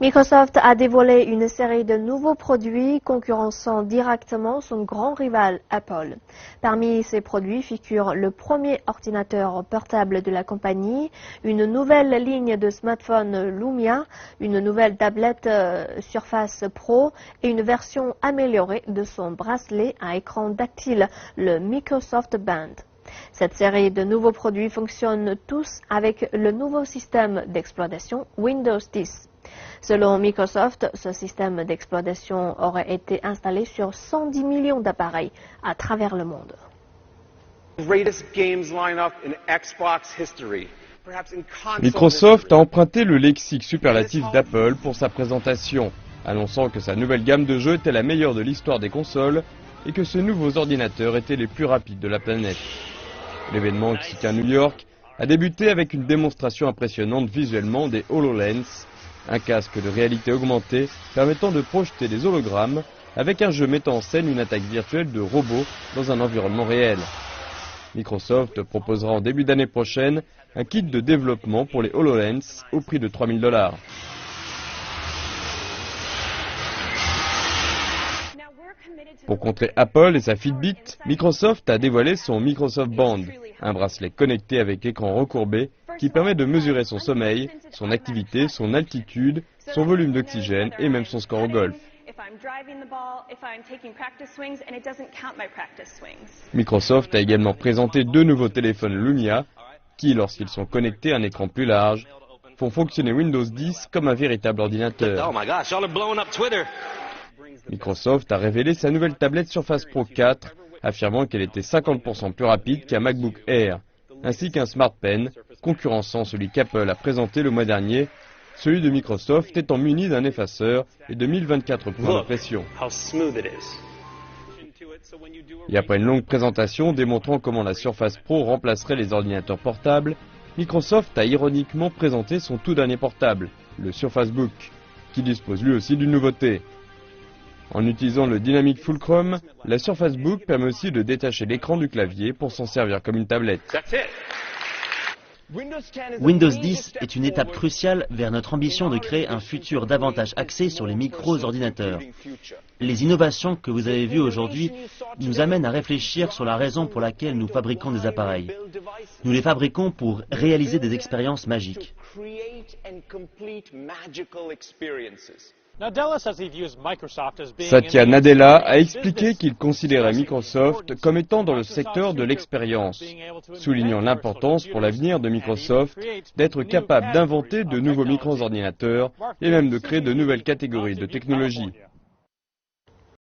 Microsoft a dévoilé une série de nouveaux produits concurrençant directement son grand rival Apple. Parmi ces produits figure le premier ordinateur portable de la compagnie, une nouvelle ligne de smartphones Lumia, une nouvelle tablette Surface Pro et une version améliorée de son bracelet à écran tactile, le Microsoft Band. Cette série de nouveaux produits fonctionne tous avec le nouveau système d'exploitation Windows 10. Selon Microsoft, ce système d'exploitation aurait été installé sur 110 millions d'appareils à travers le monde. Microsoft a emprunté le lexique superlatif d'Apple pour sa présentation, annonçant que sa nouvelle gamme de jeux était la meilleure de l'histoire des consoles et que ses nouveaux ordinateurs étaient les plus rapides de la planète. L'événement qui se tient à New York a débuté avec une démonstration impressionnante visuellement des HoloLens, un casque de réalité augmentée permettant de projeter des hologrammes avec un jeu mettant en scène une attaque virtuelle de robots dans un environnement réel. Microsoft proposera en début d'année prochaine un kit de développement pour les HoloLens au prix de $3000. Pour contrer Apple et sa Fitbit, Microsoft a dévoilé son Microsoft Band, un bracelet connecté avec écran recourbé qui permet de mesurer son sommeil, son activité, son altitude, son volume d'oxygène et même son score au golf. Microsoft a également présenté deux nouveaux téléphones Lumia qui, lorsqu'ils sont connectés à un écran plus large, font fonctionner Windows 10 comme un véritable ordinateur. Microsoft a révélé sa nouvelle tablette Surface Pro 4, affirmant qu'elle était 50% plus rapide qu'un MacBook Air, ainsi qu'un Smart Pen, concurrençant celui qu'Apple a présenté le mois dernier, celui de Microsoft étant muni d'un effaceur et de 1024 points de pression. Et après une longue présentation démontrant comment la Surface Pro remplacerait les ordinateurs portables, Microsoft a ironiquement présenté son tout dernier portable, le Surface Book, qui dispose lui aussi d'une nouveauté. En utilisant le Dynamic Fulcrum, la Surface Book permet aussi de détacher l'écran du clavier pour s'en servir comme une tablette. Windows 10 est une étape cruciale vers notre ambition de créer un futur davantage axé sur les micro-ordinateurs. Les innovations que vous avez vues aujourd'hui nous amènent à réfléchir sur la raison pour laquelle nous fabriquons des appareils. Nous les fabriquons pour réaliser des expériences magiques. Satya Nadella a expliqué qu'il considérait Microsoft comme étant dans le secteur de l'expérience, soulignant l'importance pour l'avenir de Microsoft d'être capable d'inventer de nouveaux micro-ordinateurs et même de créer de nouvelles catégories de technologies.